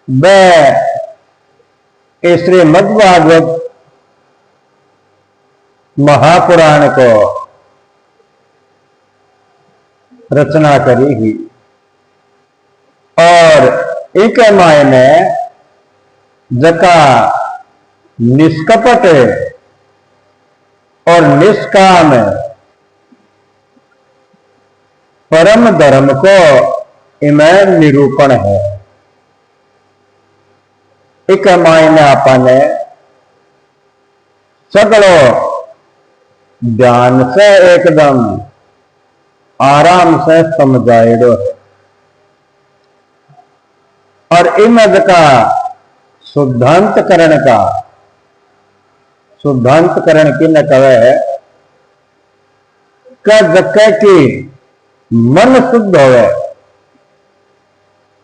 वह श्रीमद् भागवत महापुराण को रचना करी ही और एक मायने जका निष्कपट और निष्काम परम धर्म को इमें निरूपण है। एक मायने आपने सगड़ो ध्यान से एकदम आराम से समझाएड़ो है और इमद का शुद्धांतकरण की न कवे है का जक्के की मन शुद्ध होवे,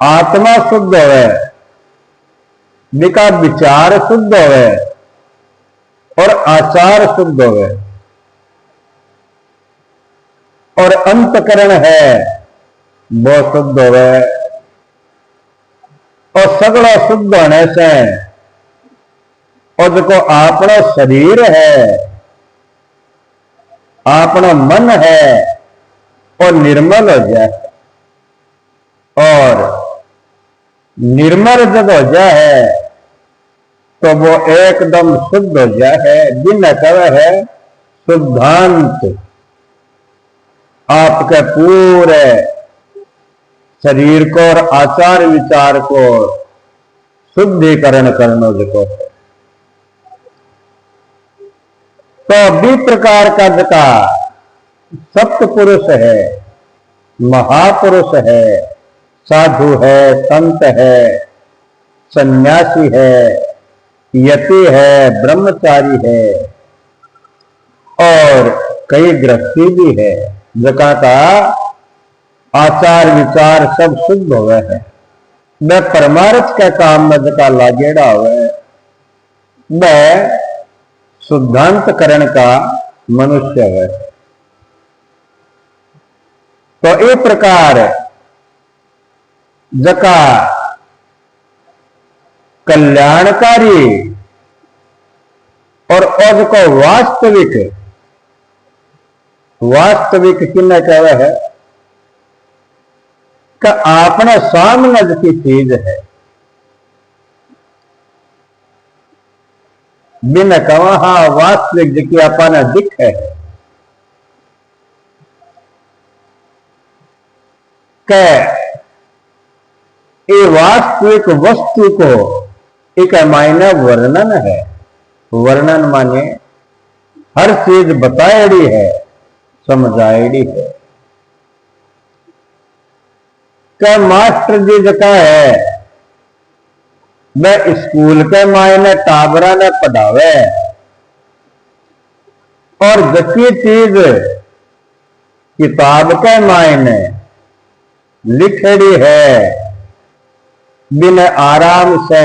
आत्मा शुद्ध होवे, विका विचार शुद्ध होवे और आचार शुद्ध होवे और अंतकरण है वो शुद्ध होवे और सगड़ा शुद्ध होने से और जो अपना शरीर है, अपना मन है और निर्मल हो जाए और निर्मल जब हो जाए तो वो एकदम शुद्ध हो जाए। दिन कवे है शुद्धांत, आपके पूरे शरीर को और आचार विचार को शुद्धिकरण करना जो है। तो भी प्रकार का जका सप्त पुरुष है, महापुरुष है, साधु है, संत है, सन्यासी है, यति है, ब्रह्मचारी है और कई गृहस्थी भी है, जका का आचार विचार सब शुद्ध हुए हैं। वह परमार्थ के काम में जका लागेड़ा हुए, वह शुद्धांतकरण का मनुष्य है। तो इस प्रकार जका कल्याणकारी और अज को वास्तविक किन्ने कहे है कि आपने सामने की चीज है, बिन कहा वास्तविक जी अपना दिख है के ये वास्तविक वस्तु को एक मायने वर्णन है। वर्णन माने हर चीज बताएड़ी है, समझाएड़ी है। क्या मास्टर जी जका है वह स्कूल के मायने टाबरा ने पढ़ावे और जकी चीज किताब के मायने लिखेड़ी है बिन आराम से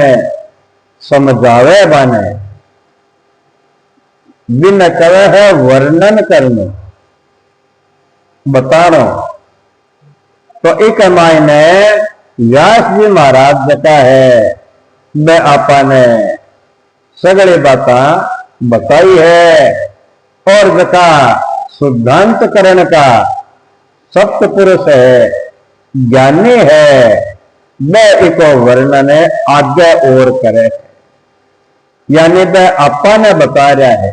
समझावे बने, बिन कवे है वर्णन करने बतानो। तो एक मायने व्यास जी महाराज जका है मैं आपने सगड़े बाता बताई है और जका शुद्धांतकरण का सप्त पुरुष है, ज्ञानी है, वह एक वर्णन आगे और करे, यानी वह आपा ने बता रहा है।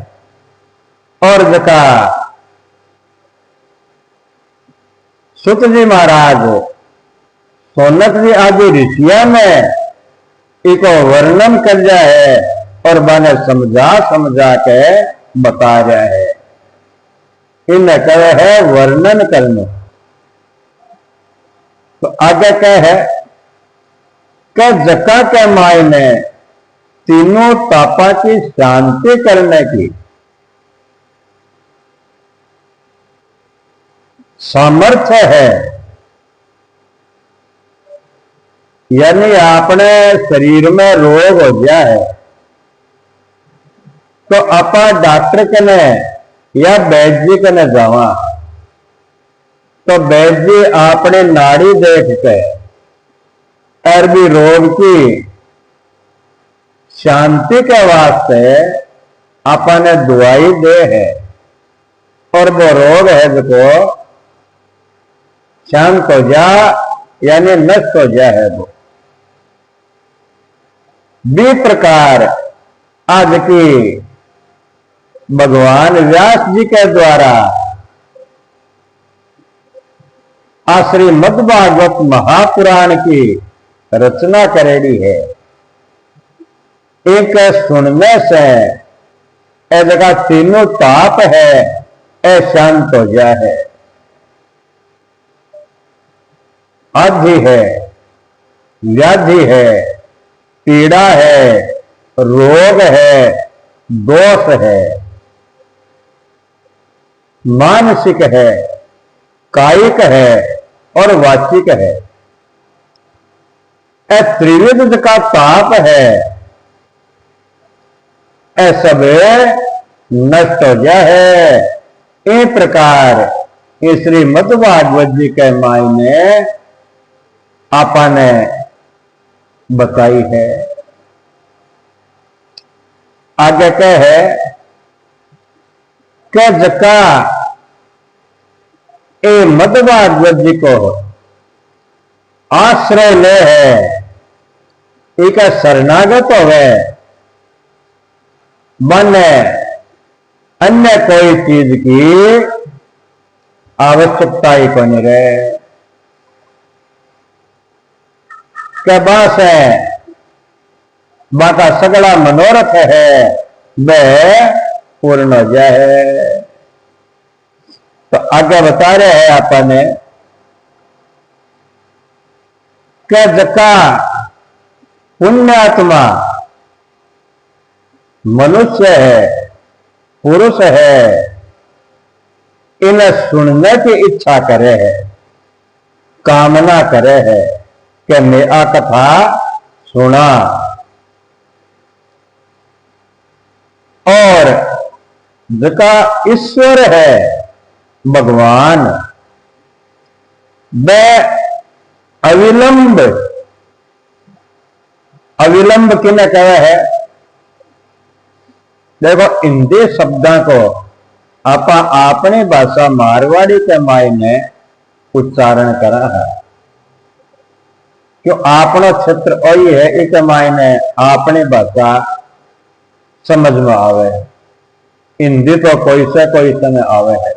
और जका सुत जी महाराज सोनक जी आदि ऋषिया में एक वर्णन कर रहा है और मैंने समझा के बता रहा है। इन्हें कहे है वर्णन करना। तो आगे क्या है कि जका के मायने तीनों तापा की शांति करने की सामर्थ्य है, यानी आपने शरीर में रोग हो गया है तो आप डॉक्टर कने या वैद्य कने जावा तो वैद्य आपने नाड़ी देख के और भी रोग की शांति के वास्ते आपने दवाई दे है और वो रोग है जो शांत हो जा यानी नष्ट हो जा है वो भी प्रकार आज की भगवान व्यास जी के द्वारा श्रीमद् भागवत महापुराण की रचना करेली है। एक सुनने से ए जगह तीनों ताप है ए शांत हो जा है। आधि है, व्याधि है, पीड़ा है, रोग है, दोष है, मानसिक है, कायिक है और वाचिक है। त्रिविध का ताप है सब नष्ट हो जा है। इस प्रकार श्रीमद् भागवत जी के मायने आपने बताई है। आगे क्या है कि जका ए मद् भागवत जी को आश्रय ले है एक शरणागत होवे बने अन्य कोई चीज की आवश्यकता ही को नहीं रहे के बास है बाका सगला मनोरथ है वह पूर्ण हो जाए। तो आगे बता रहे हैं आपने कि जका पुण्यात्मा मनुष्य है, पुरुष है, इन्हें सुनने की इच्छा करे है, कामना करे है कि मेरा कथा सुना और जका ईश्वर है भगवान वह अविलंब किन्हें कहा है। देखो हिंदी शब्दों को अपनी भाषा मारवाड़ी के मायने उच्चारण करा है क्यों अपना क्षेत्र वही है एक मायने अपनी भाषा समझ में आवे। हिंदी तो कोई से कोई समय आवे है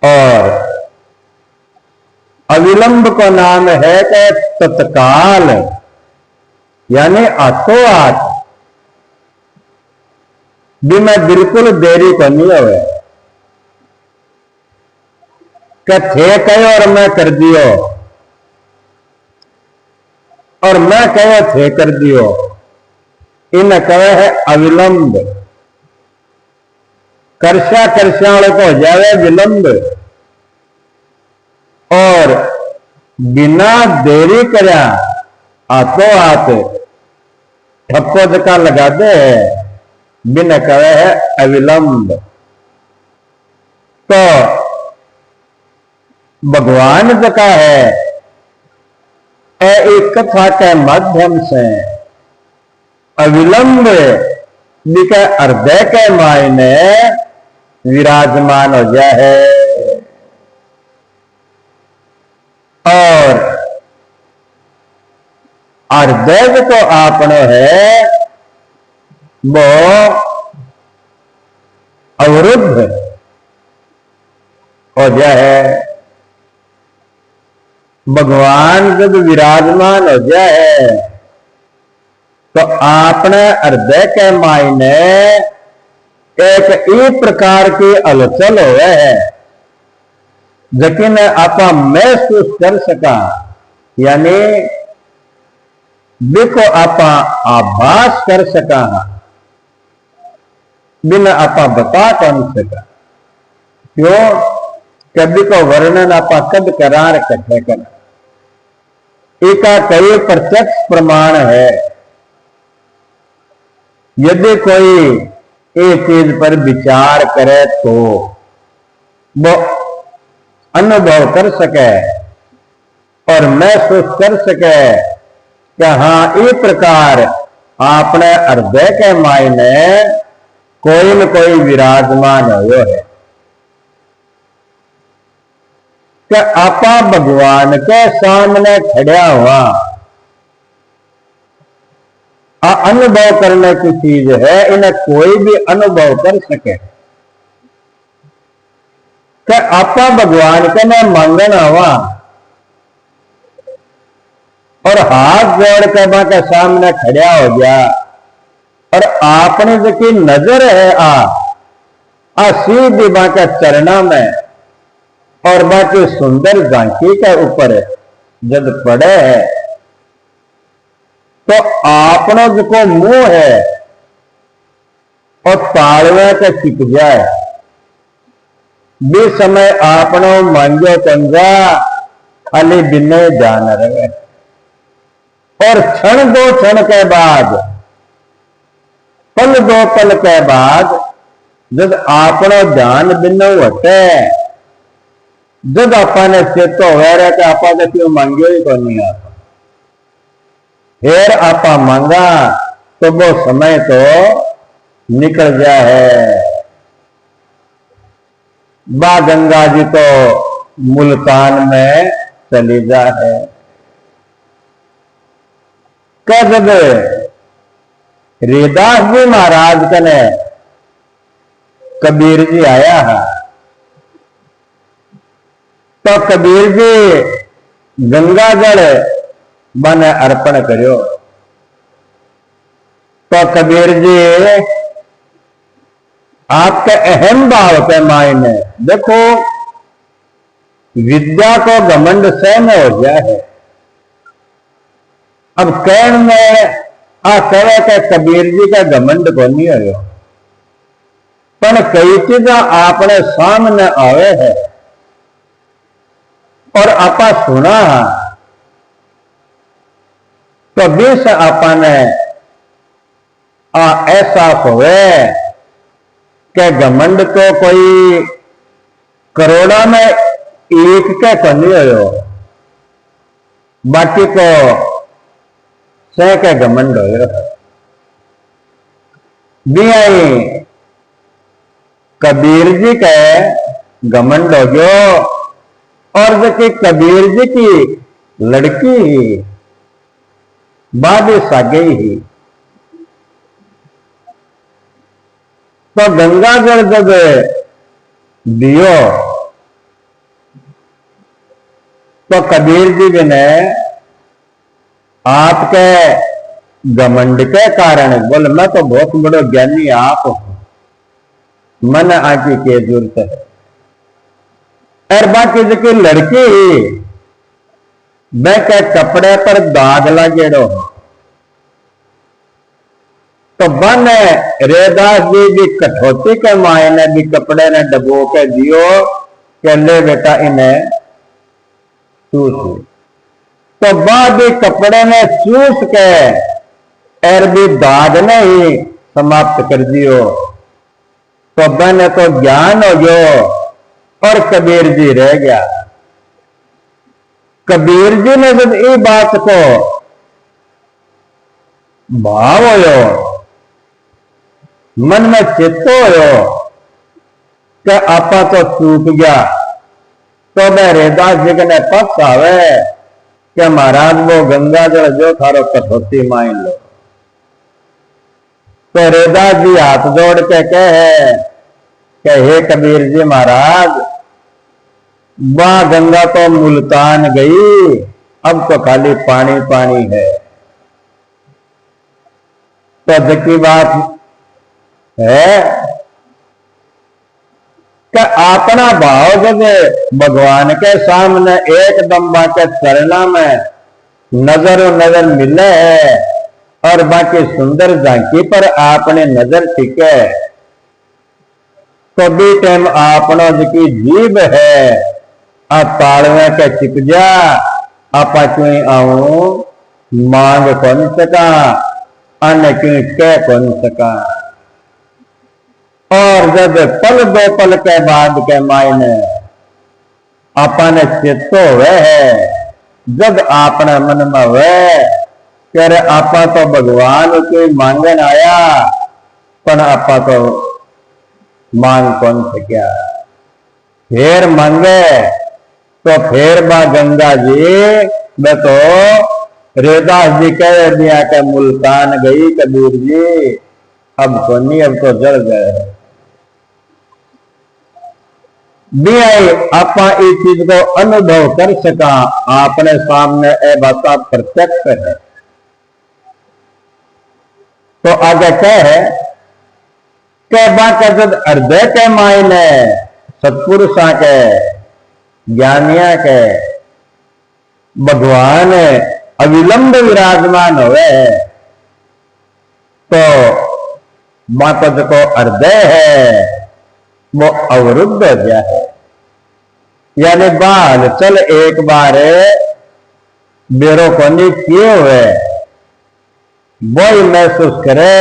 और अविलंब का नाम है कि तत्काल यानी हाथों हाथ भी मैं बिल्कुल देरी करनी होवे कि थे कहो और मैं कर दियो और मैं कहो थे कर दियो इन कहे है अविलंब। करशा वाले को हो जावे विलंब और बिना देरी करया हाथों हाथ ठप्पो जका लगा दे बिन कहे है अविलंब। तो भगवान जका है एक कथा के माध्यम से अविलंब बिका हृदय के मायने विराजमान हो जाए और हृदय तो आपने है वो अवरुद्ध हो जाए। भगवान जब विराजमान हो जाए तो आपने हृदय के मायने एक इस प्रकार की हलचल हो है लेकिन आप महसूस कर सका यानी देखो आप आभास कर सका बिना आप बता कौन सका क्यों कभी को वर्णन आप कद करार कथे करा एक कई प्रत्यक्ष प्रमाण है। यदि कोई एक चीज पर विचार करे तो वो अनुभव कर सके और महसूस कर सके कि हाँ इस प्रकार अपने हृदय के मायने कोई न कोई विराजमान हो है कि आपा भगवान के सामने खड़ा हुआ अनुभव करने की चीज है, इन्हें कोई भी अनुभव कर सके कि आपा भगवान के मैं मांगना हुआ और हाथ जोड़ के मां के सामने खड़ा हो गया और आपने जो नजर है आ सीधी मां के चरणा में और बाकी सुंदर झांकी के ऊपर जब पड़े है तो आपनो जो मुंह है और तालवे के चिप जाए भी समय आपनो मांगो कंजा खाली बिने जान रहे और क्षण दो क्षण के बाद पल दो पल के बाद जब आपनो ध्यान बिनो हटे जब आपने चेतो हो रहा कि आपा तो क्यों मांगियो ही को नहीं आता फिर आपा मांगा तो वो समय तो निकल जाए। बा गंगा जी तो मुल्तान में चली जाए जब हरिदास जी महाराज कने कबीर जी आया है तो कबीर जी गंगा जल बने अर्पण करो तो कबीर जी आपके अहम भाव के मायने देखो विद्या को घमंड सहन हो गया है। अब कहने में कहे के कबीर जी का घमंड को नहीं हो पर कई चीजा आपने सामने आवे है और आपा सुना तो बीस आपने ऐसा होवे कि घमंड तो कोई करोड़ा में एक के कनी हो बाकी को सह के घमंड हो भी कबीर जी के घमंड हो गयो और जो कबीर जी की लड़की ही बाद सागे ही तो गंगा जल जब दियो तो कबीर जी ने आपके घमंड के कारण बोले मैं तो बहुत बड़ो ज्ञानी आप हूं मन आकी के जरूरत है और बाकी जो लड़की ही मैं के कपड़े पर दाग लागेड़ो तो बन रेदास जी भी कठौती के मायने भी कपड़े ने डबो के दियो के ले बेटा इन्हें चूस तो बाद कपड़े ने चूस के और भी दाग ने ही समाप्त कर दियो तो बन तो ज्ञान हो गयो और कबीर जी रह गया। कबीर जी ने जब ये बात को भाव हो मन में चित्त हो कि आपा तो चूक गया तो मैं रेदास जी ने पक्ष आवे कि महाराज वो गंगा जल जो थारो कठौती मान लो तो रेदास जी हाथ जोड़ के कहे कि हे कबीर जी महाराज वह गंगा तो मुल्तान गई अब तो खाली पानी पानी है तो जकी बात है कि अपना भाव जब भगवान के सामने एकदम बाके चरणा में नजर मिले है और बाकी सुंदर झांकी पर आपने नजर टिके तो भी टाइम आपनो जी जीभ है आ तालवे के चिप जा आपा क्यों आऊं मांग कौन सका अन्य क्यों कह कौन सका और जब पल दो पल के बाद के मायने आपने चित्तो हुए है जब आपने मन में हुए कह रहे आपा तो भगवान के मांगन आया, पर आपा तो मांग कौन सकिया। फिर मांगे तो फिर बा गंगा जी मैं तो रेदास जी कह दिया के मुल्तान गई कबीर जी, अब तो नहीं, अब तो जल गए। भी आई आपा इस चीज को अनुभव कर सका, आपने सामने ए बात प्रत्यक्ष है। तो आगे क्या है के बात हृदय के मायने सत्पुरुषा के ज्ञानिया के भगवान अविलंब विराजमान हुए, तो माता को हृदय है वो अवरुद्ध हो गया है। यानी बाल चल एक बार बेरो को नहीं किए हुए वो महसूस करे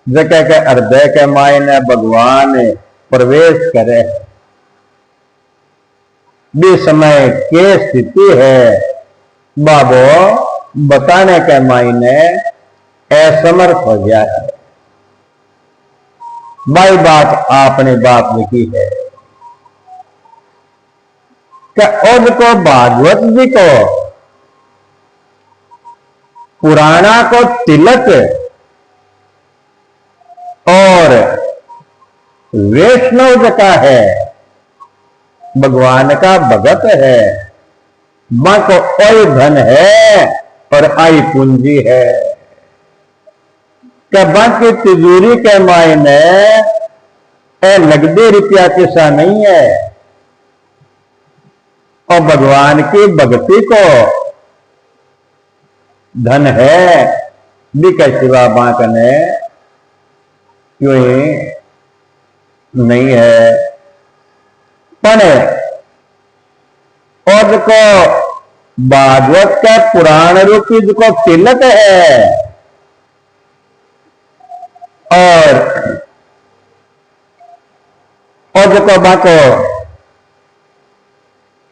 जगह के हृदय के मायने भगवान प्रवेश करे। भी समय के स्थिति है बाबो बताने के मायने असमर्थ हो गया है। भाई बात आपने बाप लिखी है कि उनको भागवत जी को पुराना को तिलक और वैष्णव का है, भगवान का भगत है, मां को ओई धन है और आई पूंजी है। क्या बाकी तिजोरी के मायने नगदी रुपया किसा नहीं है, और भगवान की भक्ति को धन है बिका सिवा बांकने क्यों नहीं है। पर और को भागवत का पुराण रूपी जो तिलक है और जो बाको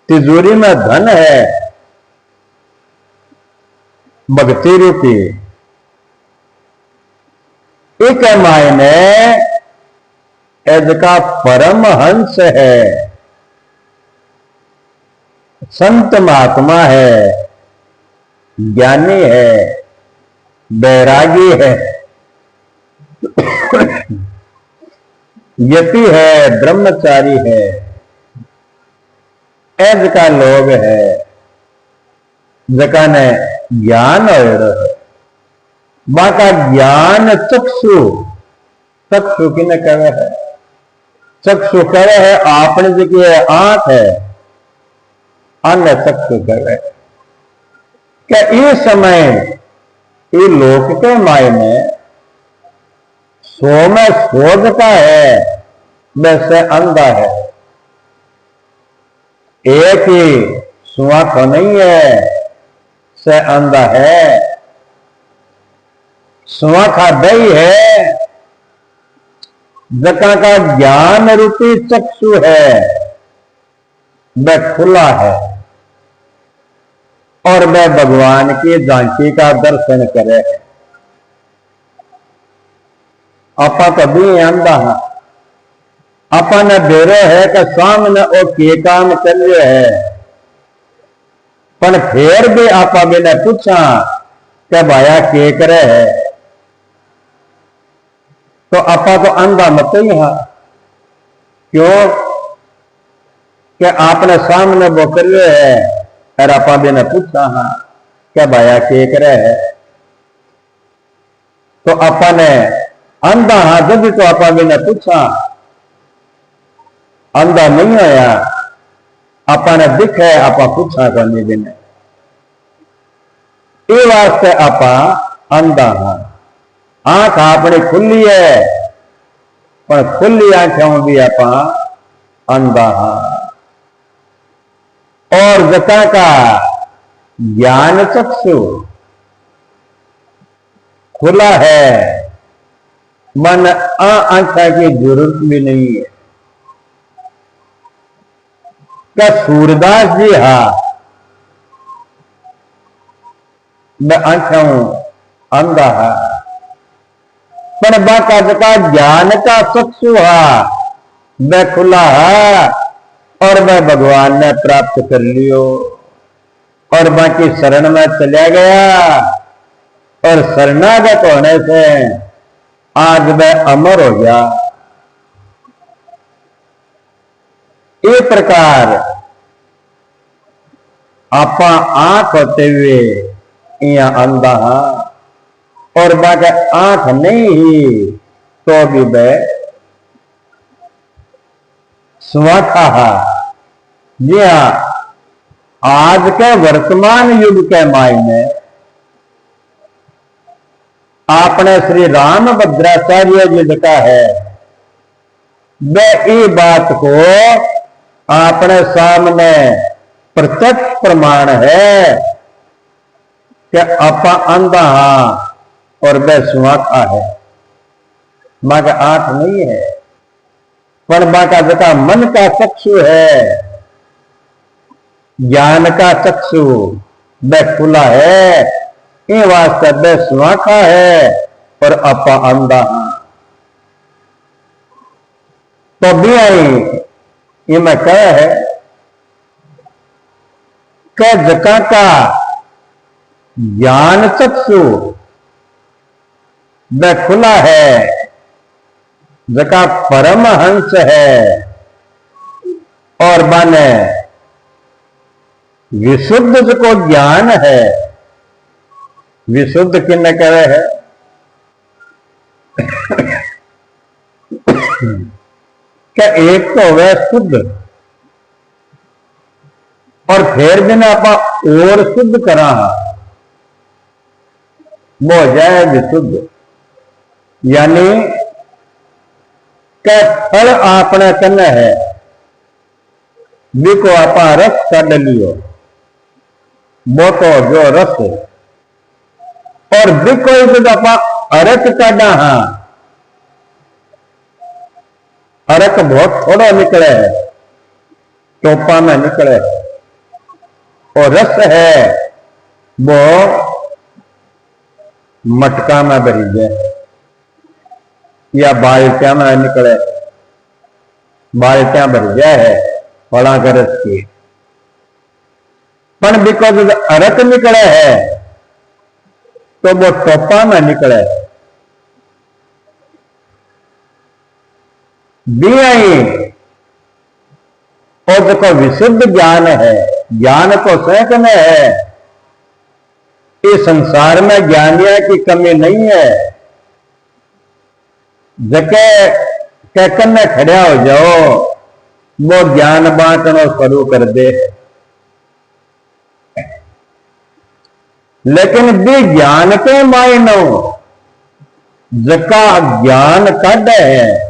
तिजोरी में धन है भक्ति रूपी, एक मायने इसका परमहंस है, संत महात्मा है, ज्ञानी है, बैरागी है, यति है, ब्रह्मचारी है, ऐसा लोग है जका ने ज्ञान और बाका ज्ञान चक्षु चक्षु किने कहे है, चक्षु करे है आपने जगह आंख है, अन्य चक्षु करे क्या ये समय ये लोक के मायने सो में शोध का है, वैसे अंधा है। एक ही सुआ तो नहीं है, से अंधा है। सुआ का दही है, जका का ज्ञान रूपी चक्षु है वह खुला है और वह भगवान की झांकी का दर्शन करे। आपा कभी अंधा है, आपा ने बेरो है कि सामने ओ के काम कर रहे है, पर फिर भी आपा बिना पूछा कि भाया के करे है, तो आपा तो अंधा मत ही है। क्यों कि आपने सामने वो कर रहे है और आपा बिना पूछा हाँ क्या भाया के करे है, तो आपा ने अंधा हाँ जब तो आपा बिना पूछा अंधा नहीं होया, आपा ने दिख है आपा पूछा करने बिना, ये वास्ते आपा अंधा हाँ। आंख आपने खुली है पर खुली आंखों भी आपा अंधा हाँ। और जता का ज्ञान चक्षु खुला है, मन आंखा की जरूरत भी नहीं है। क्या सूरदास जी हा मैं आंखों अंधा है, पर बाका जका ज्ञान का चक्षु है वह खुला है और वह भगवान ने प्राप्त कर लियो और बाकी शरण में चला गया और शरणागत होने से आज वह अमर हो गया। इस प्रकार आपा आंख होते हुए यहाँ अंधा और बाकी आंख नहीं ही तो भी वह स्वाथा है। जी हाँ, आज के वर्तमान युग के मायने आपने श्री रामभद्राचार्य जी लिखा है, वह इस बात को आपने सामने प्रत्यक्ष प्रमाण है कि आपा अंधा और वह स्वाथा है। मां का आंख नहीं है, पर मां का जका मन का चक्षु है, ज्ञान का चक्षु वह खुला है, ये वास्ते वह स्वाखा है और आपा अंधा। तो भी आई ये मैं कह है कि जका का ज्ञान चक्षु वह खुला है, जका परमहंस है और माने विशुद्ध को ज्ञान है। विशुद्ध किन्ने करे है क्या एक तो वह शुद्ध और फिर भी ना आप और शुद्ध करा वो हो जाए विशुद्ध। यानी क्या फल आपने करना है बिको आपा रस काढ़ लियो वो तो जो रस और बिको आपा अरक काढ़ा अरक बहुत थोड़ा निकले है, टोपा में निकले और रस है वो मटका में भरी जाए या बाल्टिया में निकले, बाल्टिया भर जाए है फला के रस की। पर बिकॉज अरक निकले है तो वो टोपा में निकले। और देखो विशुद्ध ज्ञान है, ज्ञान तो सैकने है, इस संसार में ज्ञानिया की कमी नहीं है। जके कहने खड़ा हो जाओ वो ज्ञान बांटना शुरू कर दे, लेकिन भी ज्ञान के मायनो जका ज्ञान काढ़ है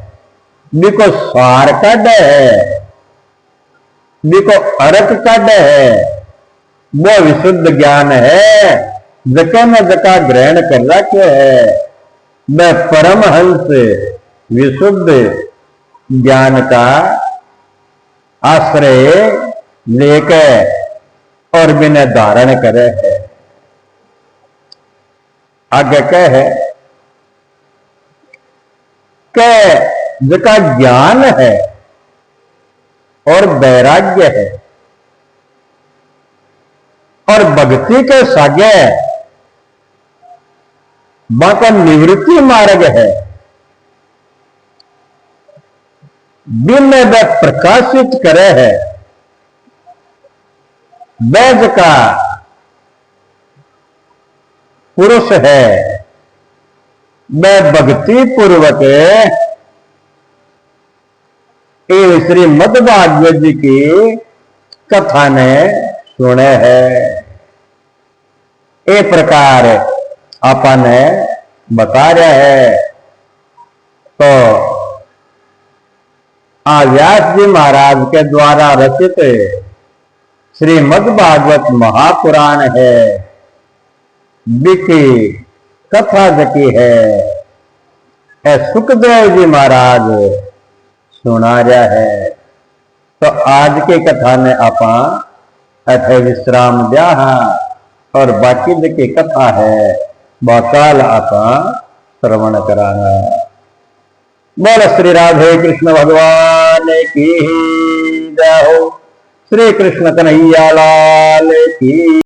बिको सार काढ़ है, बिको अरक काढ़ है, वो विशुद्ध ज्ञान है। जके में जका ग्रहण कर रखे है मैं परमहंस विशुद्ध ज्ञान का आश्रय लेके और बिना धारण करे है। आगे कह है कि जिसका ज्ञान है और वैराग्य है और भक्ति के सागे बाका निवृत्ति मार्ग है, दिन में वह प्रकाशित करे है। वैद का पुरुष है, वह भक्ति पूर्वक श्री मद्भागवत जी की कथा ने सुने है। एक प्रकार अपन बता रहे है। तो व्यास जी महाराज के द्वारा रचित श्रीमद्भागवत महापुराण है, विकी कथा जकी है सुखदेव जी महाराज सुना रहा है। तो आज की कथा ने आप अथे विश्राम दिया और बाकी जी कथा है बाकाल आका श्रवण करांगा। बोल श्री राधे कृष्ण भगवान की जय हो। श्री कृष्ण कन्हैया लाल की।